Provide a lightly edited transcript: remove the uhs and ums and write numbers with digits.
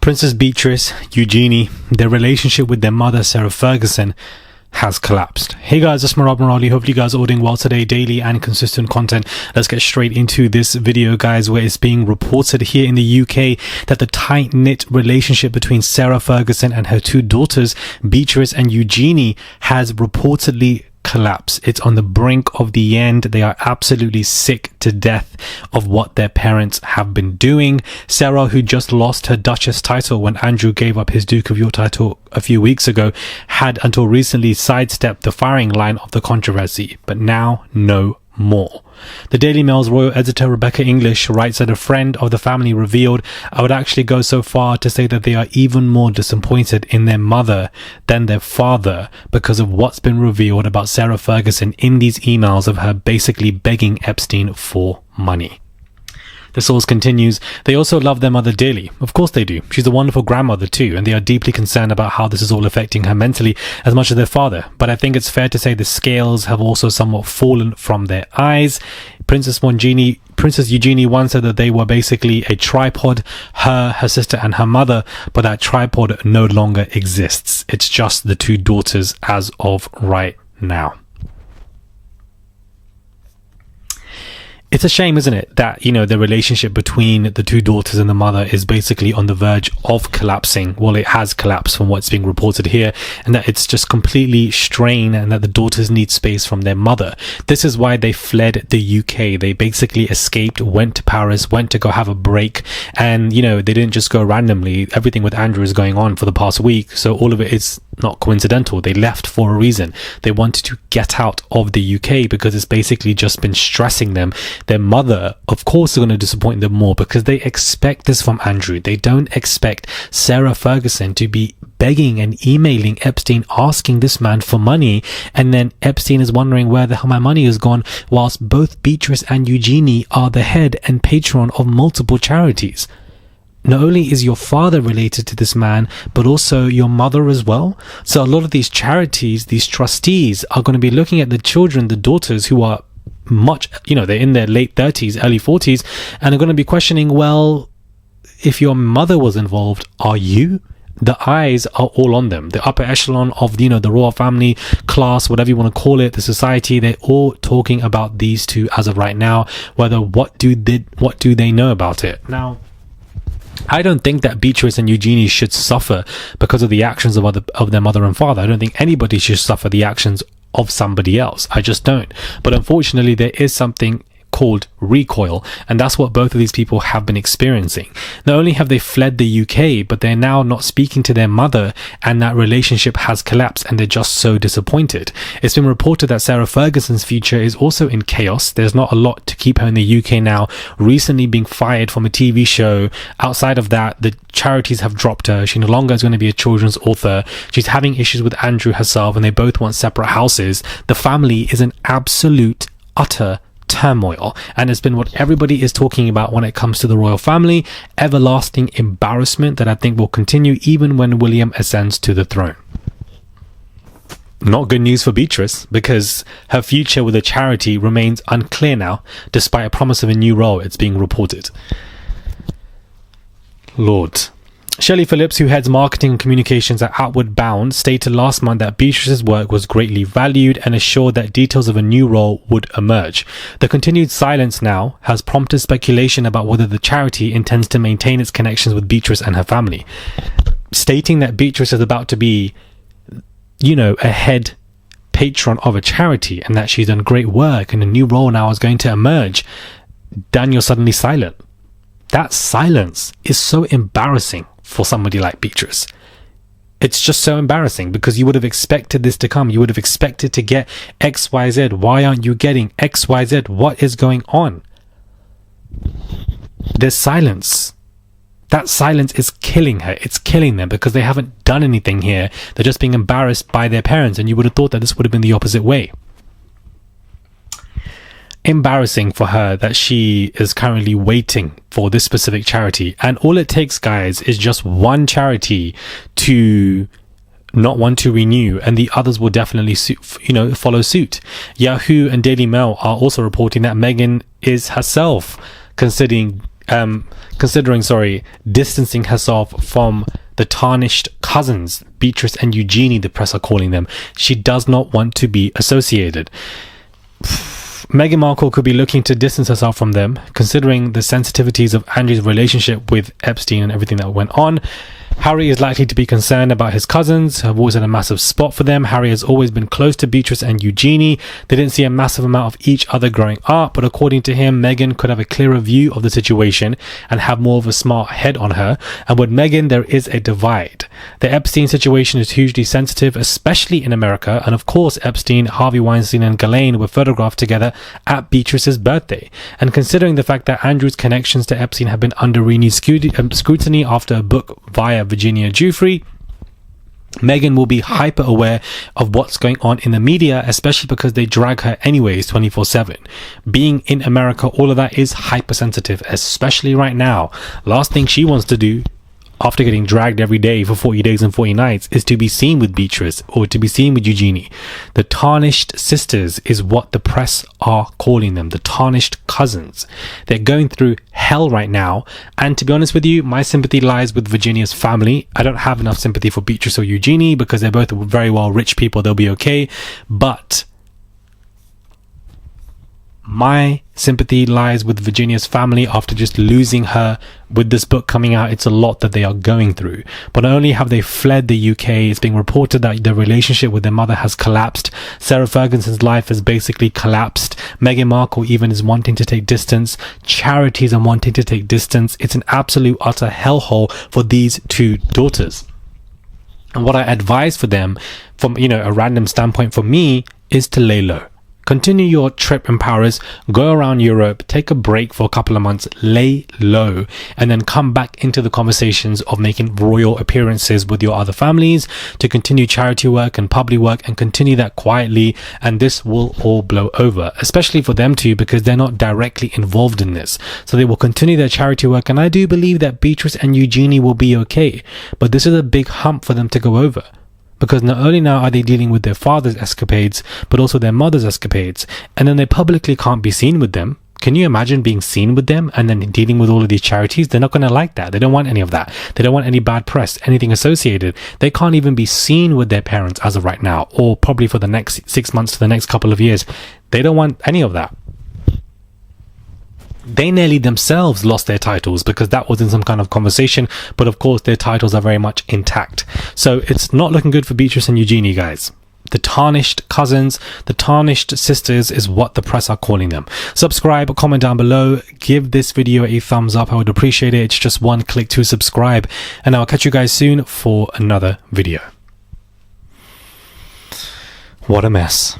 Princess Beatrice, Eugenie, their relationship with their mother, Sarah Ferguson, has collapsed. Hey guys, it's Rob Morali. Hopefully you guys are all doing well today. Daily and consistent content. Let's get straight into this video, guys, where it's being reported here in the UK that the tight-knit relationship between Sarah Ferguson and her two daughters, Beatrice and Eugenie, has reportedly collapse. It's on the brink of the end. They are absolutely sick to death of what their parents have been doing. Sarah, who just lost her Duchess title when Andrew gave up his Duke of York title a few weeks ago, had until recently sidestepped the firing line of the controversy, but now no more. The Daily Mail's royal editor Rebecca English writes that a friend of the family revealed, I would actually go so far to say that they are even more disappointed in their mother than their father because of what's been revealed about Sarah Ferguson in these emails of her basically begging Epstein for money. The source continues, they also love their mother dearly. Of course they do. She's a wonderful grandmother too, and they are deeply concerned about how this is all affecting her mentally as much as their father. But I think it's fair to say the scales have also somewhat fallen from their eyes. Princess Eugenie once said that they were basically a tripod, her sister and her mother, but that tripod no longer exists. It's just the two daughters as of right now. It's a shame, isn't it, that, you know, the relationship between the two daughters and the mother is basically on the verge of collapsing. Well, it has collapsed from what's being reported here, and that it's just completely strained and that the daughters need space from their mother. This is why they fled the UK. They basically escaped, went to Paris, went to go have a break, and, you know, they didn't just go randomly. Everything with Andrew is going on for the past week, so all of it is not coincidental. They left for a reason. They wanted to get out of the UK because it's basically just been stressing them. Their mother, of course, is going to disappoint them more because they expect this from Andrew. They don't expect Sarah Ferguson to be begging and emailing Epstein, asking this man for money, and then Epstein is wondering where the hell my money has gone, whilst both Beatrice and Eugenie are the head and patron of multiple charities. Not only is your father related to this man, but also your mother as well. So a lot of these charities, these trustees, are going to be looking at the children, the daughters, who are much, you know, they're in their late 30s, early 40s, and are going to be questioning, well, if your mother was involved, are you? The eyes are all on them. The upper echelon of, you know, the royal family class, whatever you want to call it, the society, they're all talking about these two as of right now. Whether what do they know about it? Now, I don't think that Beatrice and Eugenie should suffer because of the actions of their mother and father. I don't think anybody should suffer the actions of somebody else. I just don't. But unfortunately, there is something called recoil, and that's what both of these people have been experiencing. Not only have they fled the UK, but they're now not speaking to their mother, and that relationship has collapsed, and they're just so disappointed. It's been reported that Sarah Ferguson's future is also in chaos. There's not a lot to keep her in the UK now, recently being fired from a TV show. Outside of that, the charities have dropped her. She no longer is going to be a children's author. She's having issues with Andrew herself, and they both want separate houses. The family is an absolute, utter turmoil, and it's been what everybody is talking about when it comes to the royal family. Everlasting embarrassment that I think will continue even when William ascends to the throne. Not good news for Beatrice, because her future with the charity remains unclear now, despite a promise of a new role, it's being reported. Lord. Shelley Phillips, who heads marketing and communications at Outward Bound, stated last month that Beatrice's work was greatly valued and assured that details of a new role would emerge. The continued silence now has prompted speculation about whether the charity intends to maintain its connections with Beatrice and her family. Stating that Beatrice is about to be, you know, a head patron of a charity and that she's done great work and a new role now is going to emerge, Daniel's suddenly silent. That silence is so embarrassing for somebody like Beatrice. It's just so embarrassing because you would have expected this to come. You would have expected to get XYZ. Why aren't you getting XYZ? What is going on? There's silence. That silence is killing her. It's killing them because they haven't done anything here. They're just being embarrassed by their parents, and you would have thought that this would have been the opposite way. Embarrassing for her that she is currently waiting for this specific charity, and all it takes, guys, is just one charity to not want to renew, and the others will definitely follow suit. Yahoo and Daily Mail are also reporting that Meghan is herself considering distancing herself from the tarnished cousins, Beatrice and Eugenie, the press are calling them. She does not want to be associated. Meghan Markle could be looking to distance herself from them, considering the sensitivities of Andrew's relationship with Epstein and everything that went on. Harry is likely to be concerned about his cousins, have always had a massive spot for them. Harry has always been close to Beatrice and Eugenie. They didn't see a massive amount of each other growing up, but according to him, Meghan could have a clearer view of the situation and have more of a smart head on her. And with Meghan, there is a divide. The Epstein situation is hugely sensitive, especially in America. And of course, Epstein, Harvey Weinstein and Ghislaine were photographed together at Beatrice's birthday. And considering the fact that Andrew's connections to Epstein have been under renewed scrutiny after a book via Virginia Giuffre, Meghan will be hyper aware of what's going on in the media, especially because they drag her anyways 24/7. Being in America, all of that is hypersensitive, especially right now. Last thing she wants to do after getting dragged every day for 40 days and 40 nights is to be seen with Beatrice or to be seen with Eugenie. The tarnished sisters is what the press are calling them, the tarnished cousins. They're going through hell right now, and to be honest with you, my sympathy lies with Virginia's family. I don't have enough sympathy for Beatrice or Eugenie because they're both very well rich people. They'll be okay, but my sympathy lies with Virginia's family after just losing her with this book coming out. It's a lot that they are going through. But not only have they fled the UK, it's being reported that their relationship with their mother has collapsed. Sarah Ferguson's life has basically collapsed. Meghan Markle even is wanting to take distance. Charities are wanting to take distance. It's an absolute utter hellhole for these two daughters. And what I advise for them, from a random standpoint for me, is to lay low. Continue your trip in Paris, go around Europe, take a break for a couple of months, lay low, and then come back into the conversations of making royal appearances with your other families to continue charity work and public work and continue that quietly, and this will all blow over, especially for them too, because they're not directly involved in this. So they will continue their charity work, and I do believe that Beatrice and Eugenie will be okay, but this is a big hump for them to go over. Because not only now are they dealing with their father's escapades, but also their mother's escapades. And then they publicly can't be seen with them. Can you imagine being seen with them and then dealing with all of these charities? They're not going to like that. They don't want any of that. They don't want any bad press, anything associated. They can't even be seen with their parents as of right now, or probably for the next 6 months to the next couple of years. They don't want any of that. They nearly themselves lost their titles because that was in some kind of conversation, but of course their titles are very much intact. So it's not looking good for Beatrice and Eugenie, guys. The tarnished cousins, the tarnished sisters is what the press are calling them. Subscribe, comment down below, give this video a thumbs up. I would appreciate it. It's just one click to subscribe, and I'll catch you guys soon for another video. What a mess.